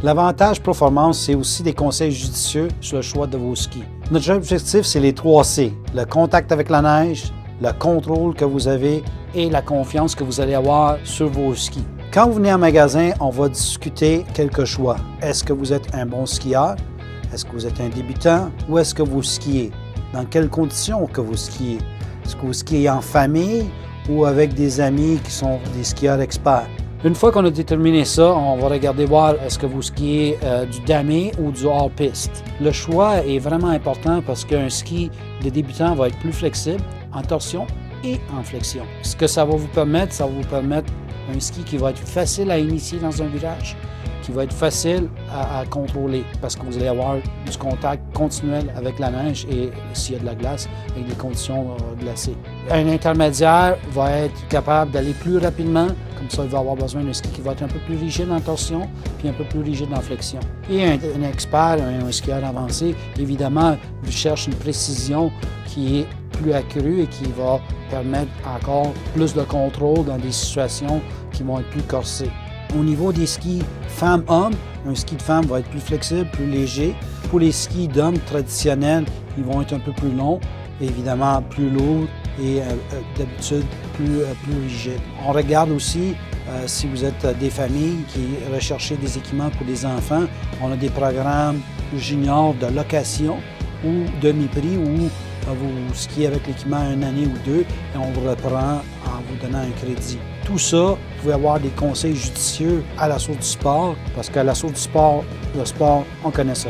L'avantage performance, c'est aussi des conseils judicieux sur le choix de vos skis. Notre objectif, c'est les 3 C. Le contact avec la neige, le contrôle que vous avez et la confiance que vous allez avoir sur vos skis. Quand vous venez en magasin, on va discuter quelques choix. Est-ce que vous êtes un bon skieur? Est-ce que vous êtes un débutant? Ou est-ce que vous skiez? Dans quelles conditions que vous skiez? Est-ce que vous skiez en famille ou avec des amis qui sont des skieurs experts? Une fois qu'on a déterminé ça, on va regarder voir est-ce que vous skiez du damé ou du hors-piste. Le choix est vraiment important parce qu'un ski de débutant va être plus flexible en torsion et en flexion. Ce que ça va vous permettre, un ski qui va être facile à initier dans un virage, qui va être facile à contrôler parce que vous allez avoir du contact continuel avec la neige et s'il y a de la glace, avec des conditions glacées. Un intermédiaire va être capable d'aller plus rapidement, comme ça il va avoir besoin d'un ski qui va être un peu plus rigide en torsion puis un peu plus rigide en flexion. Et un expert, un skieur avancé, évidemment, cherche une précision qui est plus accrue et qui va permettre encore plus de contrôle dans des situations qui vont être plus corsées. Au niveau des skis femmes-hommes, un ski de femme va être plus flexible, plus léger. Pour les skis d'hommes traditionnels, ils vont être un peu plus longs, évidemment plus lourds et d'habitude plus rigides. On regarde aussi si vous êtes des familles qui recherchez des équipements pour des enfants. On a des programmes juniors de location ou demi-prix où vous skiez avec l'équipement une année ou 2 et on vous reprend en vous donnant un crédit. Tout ça, vous pouvez avoir des conseils judicieux à l'assaut du sport parce qu'à l'assaut du sport, le sport, on connaît ça.